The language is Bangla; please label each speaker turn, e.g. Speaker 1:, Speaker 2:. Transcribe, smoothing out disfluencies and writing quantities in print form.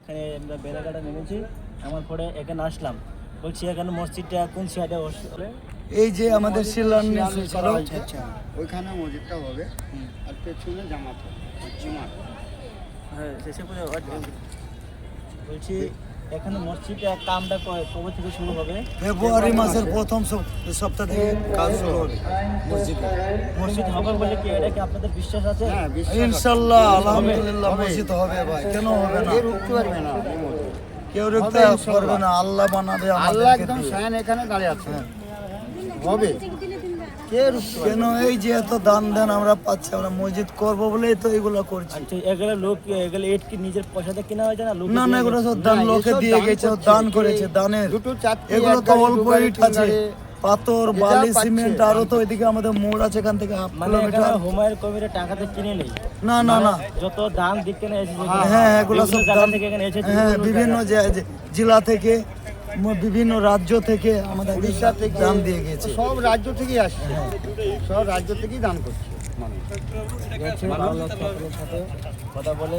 Speaker 1: এখানে আমরা বেলাঘাটা নেমেছি, আমার পরে এখানে আসলাম। বলছি এখানে মসজিদটা কোন সাইডে?
Speaker 2: এই যে আমাদের শিলান্যাস হয়েছিল,
Speaker 3: ওইখানে মসজিদটা হবে আর পেছনে জামাত হবে।
Speaker 1: হ্যাঁ, শেষে বলছি এখানে মসজিদটা কামটা কবে থেকে শুরু হবে?
Speaker 2: ফেব্রুয়ারি মাসের প্রথম সপ্তাহ থেকে কাজ শুরু হবে মসজিদে।
Speaker 1: মসজিদ হবে বলে কি এটা কি আপনাদের বিশ্বাস আছে?
Speaker 3: হ্যাঁ,
Speaker 2: ইনশাল্লাহ আলহামদুলিল্লাহ মসজিদ হবে ভাই, কেন হবে না?
Speaker 3: রুখতে পারবে না এই মসজিদ।
Speaker 2: কেউ রুখতে পারবে না, আল্লাহ বানাবে
Speaker 3: আল্লাহ
Speaker 2: আমাদেরকে
Speaker 3: একদম
Speaker 2: দিয়ে।
Speaker 3: স্বয়ং এখানে দাঁড়িয়ে আছে, হবে। কে রুখতে পারবে?
Speaker 2: কেন এই যে এত দান দেন আমরা পাচ্ছি, আমরা মসজিদ করবো বলেই তো এগুলো করছি।
Speaker 1: আচ্ছা, এগুলো লোক এগুলো ইট কি নিজের পয়সাতে কেনা হয়েছে না? লোক
Speaker 2: না না, এগুলো সব দান, লোকে
Speaker 3: এসব
Speaker 2: দিয়ে
Speaker 3: দান
Speaker 2: গেছে,
Speaker 3: করছে।
Speaker 2: দান করেছে, দানের।
Speaker 3: দুটো চারটে
Speaker 2: এগুলো
Speaker 3: এক
Speaker 2: তো
Speaker 3: গাড়ি,
Speaker 2: অল্প
Speaker 3: দু গাড়ি,
Speaker 2: ইট
Speaker 3: তিন
Speaker 2: আছে,
Speaker 3: গাড়ি।
Speaker 2: পাথর
Speaker 3: যা
Speaker 2: বালি
Speaker 3: পাচ্ছে।
Speaker 2: সিমেন্ট, আরো তো এদিকে আমাদের মোড় আছে, এখান থেকে হাফ
Speaker 1: মানে এখানে
Speaker 2: কিলোমিটার।
Speaker 1: হুমায়ুন কবিরের টাকাতে কিনে নেই,
Speaker 2: না না না,
Speaker 1: যত দান দিকে না এসেছে
Speaker 2: হ্যাঁ এগুলো সব
Speaker 1: জায়গা
Speaker 2: দান
Speaker 1: থেকে এখানে এসেছে,
Speaker 2: হ্যাঁ, বিভিন্ন জেলা থেকে, বিভিন্ন রাজ্য থেকে আমাদের
Speaker 3: উড়িষ্যা থেকে
Speaker 2: দান দিয়ে গেছে।
Speaker 3: সব রাজ্য থেকেই আসছে, সব রাজ্য থেকেই দান করছে মানুষ।
Speaker 1: ঠিক আছে, ভালো লাগছে আপনাদের সাথে কথা বলে।